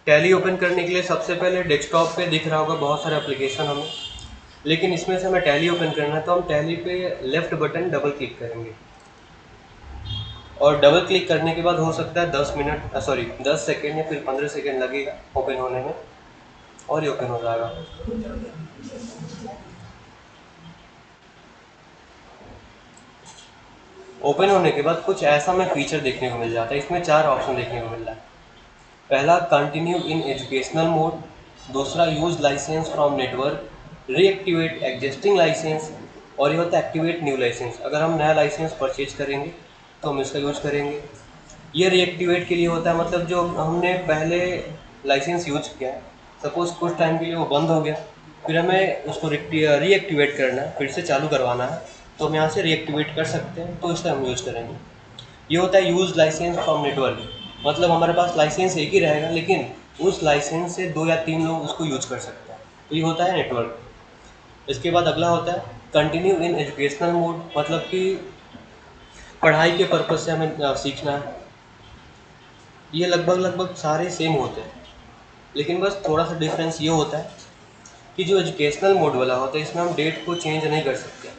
Tally open करने के लिए सबसे पहले डेस्कटॉप पे दिख रहा होगा बहुत सारे एप्लीकेशन हमें, लेकिन इसमें से हमें टैली ओपन करना है तो हम टैली पे लेफ़्ट बटन डबल क्लिक करेंगे और डबल क्लिक करने के बाद हो सकता है 10 सेकेंड या फिर 15 सेकेंड लगेगा ओपन होने में और ये ओपन हो जाएगा। ओपन होने के बाद कुछ ऐसा हमें फीचर देखने को मिल जाता है। इसमें 4 ऑप्शन देखने को मिल रहा है। पहला कंटिन्यू इन एजुकेशनल मोड, दूसरा use licence from network, reactivate existing licence और ये होता है एक्टिवेट न्यू लाइसेंस। अगर हम नया लाइसेंस परचेज करेंगे तो हम इसका यूज़ करेंगे। ये रीएक्टिवेट के लिए होता है, मतलब जो हमने पहले लाइसेंस यूज किया है, सपोज़ कुछ टाइम के लिए वो बंद हो गया, फिर हमें उसको रीएक्टिवेट करना है, फिर से चालू करवाना है, तो हम यहाँ से रीएक्टिवेट कर सकते हैं, तो इसका हम यूज़ करेंगे। ये होता है यूज़ लाइसेंस फ्रॉम नेटवर्क, मतलब हमारे पास लाइसेंस एक ही रहेगा लेकिन उस लाइसेंस से 2 या 3 लोग उसको यूज़ कर सकते हैं, तो ये होता है नेटवर्क। इसके बाद अगला होता है कंटिन्यू इन एजुकेशनल मोड, मतलब कि पढ़ाई के पर्पज़ से हमें सीखना है। ये लगभग सारे सेम होते हैं, लेकिन बस थोड़ा सा डिफरेंस ये होता है कि जो एजुकेशनल मोड वाला होता है इसमें हम डेट को चेंज नहीं कर सकते,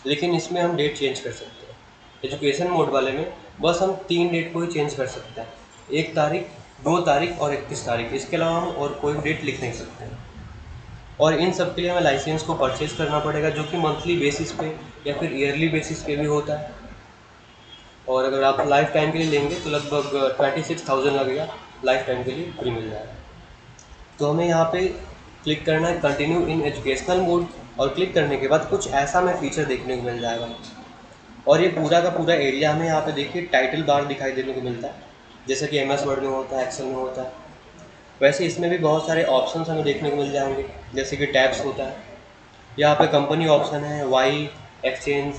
लेकिन इसमें हम डेट चेंज कर सकते हैं। एजुकेशन मोड वाले में बस हम 3 डेट को ही चेंज कर सकते हैं, 1 तारीख, 2 तारीख और 31 तारीख। इसके अलावा हम और कोई डेट लिख नहीं सकते हैं। और इन सब के लिए हमें लाइसेंस को परचेज करना पड़ेगा, जो कि मंथली बेसिस पे या फिर ईयरली बेसिस पे भी होता है। और अगर आप लाइफ टाइम के लिए लेंगे तो लगभग 26,000 लगेगा, लाइफ टाइम के लिए फ्री मिल जाएगा। तो हमें यहाँ पे क्लिक करना है कंटिन्यू इन एजुकेशनल मोड, और क्लिक करने के बाद कुछ ऐसा हमें फीचर देखने को मिल जाएगा। और ये पूरा का पूरा एरिया हमें यहाँ पे देखिए टाइटल बार दिखाई देने को मिलता है, जैसे कि MS वर्ड में होता है, एक्सेल में होता है। वैसे इसमें भी बहुत सारे ऑप्शंस हमें देखने को मिल जाएंगे, जैसे कि टैब्स होता है। यहाँ पे कंपनी ऑप्शन है, Y, exchange,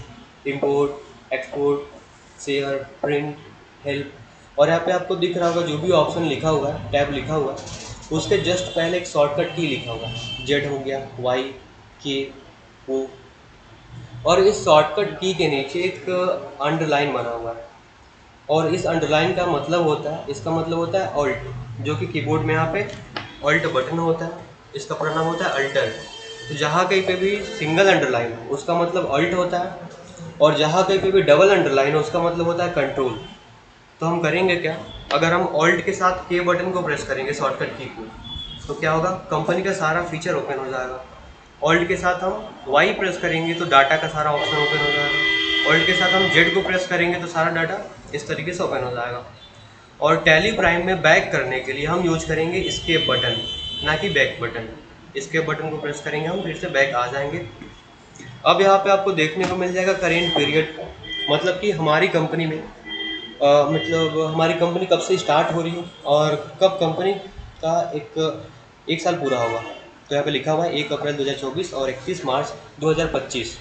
import, export, share, print, help. और यहाँ पे आपको दिख रहा होगा जो भी ऑप्शन लिखा हुआ है, टैब लिखा हुआ है, उसके जस्ट पहले एक शॉर्टकट की लिखा हुआ है, जेड हो गया, वाई, के, ओ। और इस शॉर्टकट की के नीचे एक अंडरलाइन बना हुआ है, और इस अंडरलाइन का मतलब होता है, इसका मतलब होता है ऑल्ट, जो कि कीबोर्ड में यहाँ पे ऑल्ट बटन होता है, इसका पूरा नाम होता है अल्टर। तो जहाँ कहीं पे भी सिंगल अंडरलाइन हो उसका मतलब ऑल्ट होता है, और जहाँ कहीं पे भी डबल अंडरलाइन हो उसका मतलब होता है कंट्रोल। तो हम करेंगे क्या, अगर हम ऑल्ट के साथ के बटन को प्रेस करेंगे, शॉर्टकट की को, तो क्या होगा, कंपनी का सारा फीचर ओपन हो जाएगा। ऑल्ट के साथ हम वाई प्रेस करेंगे तो डाटा का सारा ऑप्शन ओपन हो जाएगा। ऑल्ट के साथ हम जेड को प्रेस करेंगे तो सारा डाटा इस तरीके से ओपन हो जाएगा। और टैली प्राइम में बैक करने के लिए हम यूज करेंगे एस्केप बटन, ना कि बैक बटन। एस्केप बटन को प्रेस करेंगे हम, फिर से बैक आ जाएंगे। अब यहाँ पे आपको देखने को मिल जाएगा करेंट पीरियड, मतलब कि हमारी कंपनी में मतलब हमारी कंपनी कब से स्टार्ट हो रही है और कब कंपनी का एक साल पूरा होगा। तो यहाँ पे लिखा हुआ है 1 अप्रैल 2024 और 31 मार्च 2025।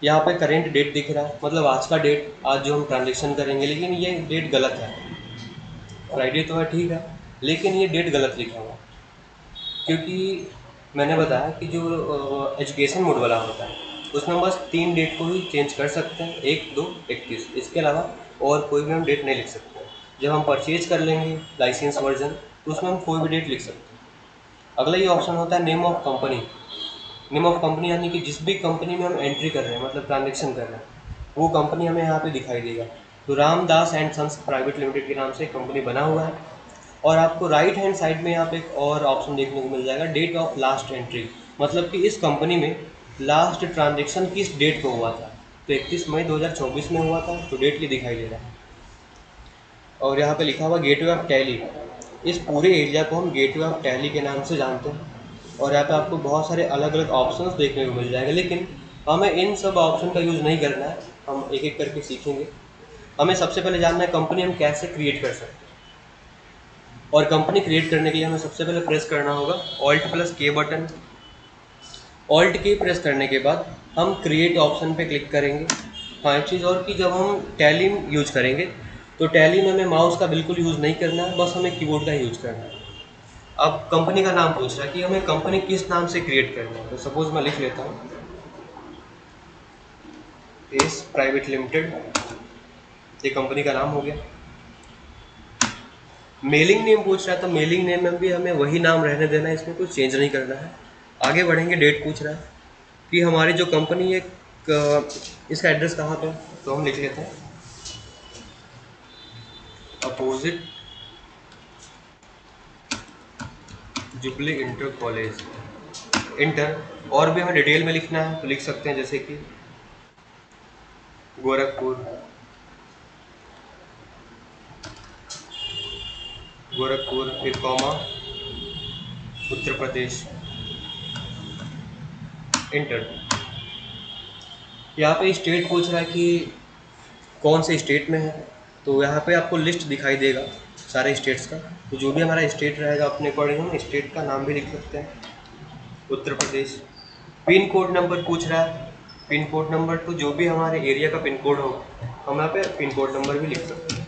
यहाँ पे करेंट डेट दिख रहा है, मतलब आज का डेट, आज जो हम ट्रांजेक्शन करेंगे, लेकिन ये डेट गलत है। फ्राइडे तो है ठीक है, लेकिन ये डेट गलत लिखा हुआ है, क्योंकि मैंने बताया कि जो एजुकेशन मोड वाला होता है उसमें हम बस 3 डेट को ही चेंज कर सकते हैं, 1, 2, 31। इसके अलावा और कोई भी हम डेट नहीं लिख सकते। जब हम परचेज कर लेंगे लाइसेंस वर्जन तो उसमें हम कोई भी डेट लिख सकते हैं। अगला ये ऑप्शन होता है name of company. Name of company यानी कि जिस भी कंपनी में हम एंट्री कर रहे हैं, मतलब ट्रांजेक्शन कर रहे हैं, वो कंपनी हमें यहाँ पे दिखाई देगा। तो Ramdas and sons private limited के नाम से कंपनी बना हुआ है। और आपको राइट हैंड साइड में यहाँ पे एक और ऑप्शन देखने को मिल जाएगा, डेट ऑफ लास्ट एंट्री, मतलब कि इस कंपनी में लास्ट ट्रांजेक्शन किस डेट को हुआ था। तो 31 मई 2024 में हुआ था, तो डेट ये दिखाई दे रहा है। और यहाँ पे लिखा हुआ गेटवे ऑफ टैली। इस पूरे एरिया को हम गेटवे ऑफ टैली के नाम से जानते हैं। और यहाँ पे आपको बहुत सारे अलग अलग ऑप्शंस देखने को मिल जाएंगे, लेकिन हमें इन सब ऑप्शन का यूज़ नहीं करना है, हम एक एक करके सीखेंगे। हमें सबसे पहले जानना है कंपनी हम कैसे क्रिएट कर सकते हैं। और कंपनी क्रिएट करने के लिए हमें सबसे पहले प्रेस करना होगा ऑल्ट प्लस के बटन। ऑल्ट के प्रेस करने के बाद हम क्रिएट ऑप्शन पे क्लिक करेंगे। हाँ, एक चीज़ और कि जब हम टैली यूज करेंगे तो टैली में हमें माउस का बिल्कुल यूज़ नहीं करना है, बस हमें कीबोर्ड का यूज़ करना है। अब कंपनी का नाम पूछ रहा है कि हमें कंपनी किस नाम से क्रिएट करना है, तो सपोज मैं लिख लेता हूँ एस प्राइवेट लिमिटेड, ये कंपनी का नाम हो गया। मेलिंग नेम पूछ रहा है, तो मेलिंग नेम में भी हमें वही नाम रहने देना है, इसमें कुछ चेंज नहीं करना है। आगे बढ़ेंगे, डेट पूछ रहा है कि हमारी जो कंपनी है इसका एड्रेस कहाँ पे है, तो हम लिख लेते हैं opposite jubilee inter college, inter. और भी हमें डिटेल में लिखना है तो लिख सकते हैं, जैसे कि गोरखपुर, गोरखपुर, फिर कॉमा उत्तर प्रदेश, इंटर। यहाँ पे स्टेट पूछ रहा है कि कौन से स्टेट में है, तो यहाँ पे आपको लिस्ट दिखाई देगा सारे स्टेट्स का, तो जो भी हमारा स्टेट रहेगा अपने अकॉर्डिंग हम स्टेट का नाम भी लिख सकते हैं, Uttar Pradesh. Pin code number पूछ रहा है, पिन कोड नंबर तो जो भी हमारे एरिया का पिन कोड होगा हम यहाँ पे पिन कोड नंबर भी लिख सकते हैं।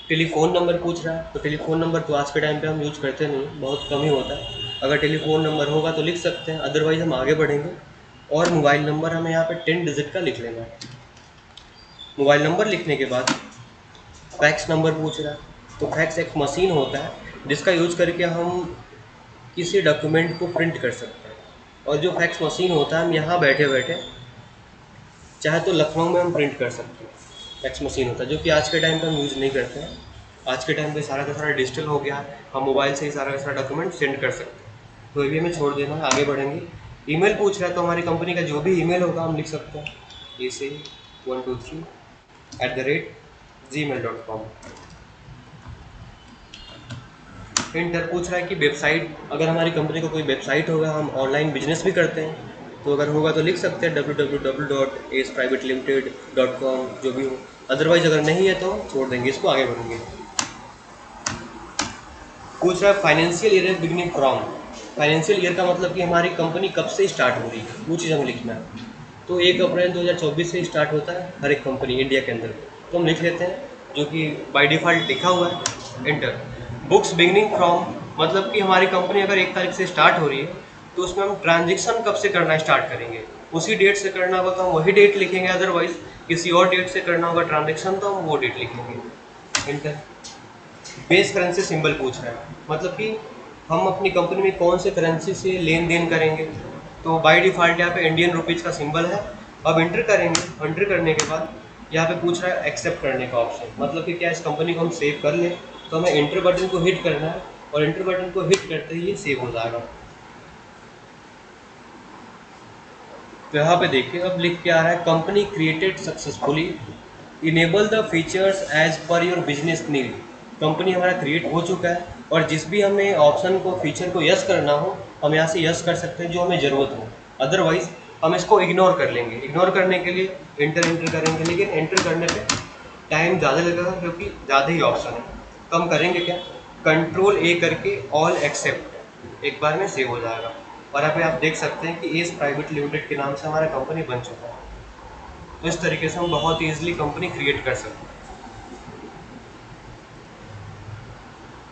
टेलीफोन नंबर पूछ रहा है, तो टेलीफोन नंबर तो आज के टाइम पे हम यूज करते नहीं, बहुत कम ही होता है। अगर टेलीफोन नंबर होगा तो लिख सकते हैं, अदरवाइज हम आगे बढ़ेंगे। और मोबाइल नंबर हमें यहाँ पे 10 डिजिट का लिख लेना है। मोबाइल नंबर लिखने के बाद फैक्स नंबर पूछ रहा है, तो फैक्स एक मशीन होता है जिसका यूज करके हम किसी डॉक्यूमेंट को प्रिंट कर सकते हैं। और जो फैक्स मशीन होता है हम यहाँ बैठे बैठे चाहे तो लखनऊ में हम प्रिंट कर सकते हैं। फैक्स मशीन होता है जो कि आज के टाइम पे हम यूज़ नहीं करते हैं। आज के टाइम पे सारा का सारा डिजिटल हो गया है, हम मोबाइल से ही सारा का सारा डॉक्यूमेंट सेंड कर सकते हैं। तो ये भी हमें छोड़ देना है, आगे बढ़ेंगे। ईमेल पूछ रहा है, तो हमारी कंपनी का जो भी ईमेल होगा हम लिख सकते हैं, AC123@gmail.com। इंटर पूछ रहा है कि वेबसाइट, अगर हमारी कंपनी को कोई वेबसाइट होगा, हम ऑनलाइन बिजनेस भी करते हैं, तो अगर होगा तो लिख सकते हैं www.aceprivatelimited.com, जो भी हो। अदरवाइज अगर नहीं है तो छोड़ देंगे इसको, आगे बढ़ेंगे। पूछ रहा है financial year beginning from. Financial year का मतलब कि हमारी कंपनी कब से स्टार्ट हो रही है, वो चीज़ हमें लिखना है। तो 1 अप्रैल 2024 से स्टार्ट होता है हर एक कंपनी इंडिया के अंदर, तो हम लिख लेते हैं, जो कि बाय डिफ़ॉल्ट लिखा हुआ है, इंटर। बुक्स बिगनिंग फ्रॉम, मतलब कि हमारी कंपनी अगर 1 तारीख से स्टार्ट हो रही है तो उसमें हम ट्रांजेक्शन कब से करना स्टार्ट करेंगे, उसी डेट से करना होगा तो हम वही डेट लिखेंगे, अदरवाइज किसी और डेट से करना होगा ट्रांजेक्शन तो हम वो डेट लिखेंगे, इंटर। बेस करेंसी सिंबल पूछ रहा है, मतलब कि हम अपनी कंपनी में कौन से करेंसी से लेन देन करेंगे, तो बाय डिफ़ॉल्ट यहाँ पे इंडियन रुपीज़ का सिंबल है। अब इंटर करेंगे, एंटर करने के बाद यहाँ पे पूछ रहा है एक्सेप्ट करने का ऑप्शन, मतलब कि क्या इस कंपनी को हम सेव कर लें, तो हमें एंटर बटन को हिट करना है और एंटर बटन को हिट करते ही ये सेव हो जाएगा। तो यहाँ पे देखिए अब लिख के आ रहा है company created successfully, enable the features as per your business need. Company हमारा क्रिएट हो चुका है और जिस भी हमें ऑप्शन को, फीचर को यस करना हो हम यहाँ से यस कर सकते हैं जो हमें ज़रूरत हो, अदरवाइज हम इसको इग्नोर कर लेंगे। इग्नोर करने के लिए एंटर करेंगे, लेकिन एंटर करने पे टाइम ज़्यादा लगेगा क्योंकि ज़्यादा ही ऑप्शन है। तो हम करेंगे क्या, Ctrl+A करके ऑल एक्सेप्ट, एक बार में सेव हो जाएगा। और यहाँ पे आप देख सकते हैं कि एस प्राइवेट लिमिटेड के नाम से हमारा कंपनी बन चुका है। तो इस तरीके से हम बहुत ईजिली कंपनी क्रिएट कर सकते हैं।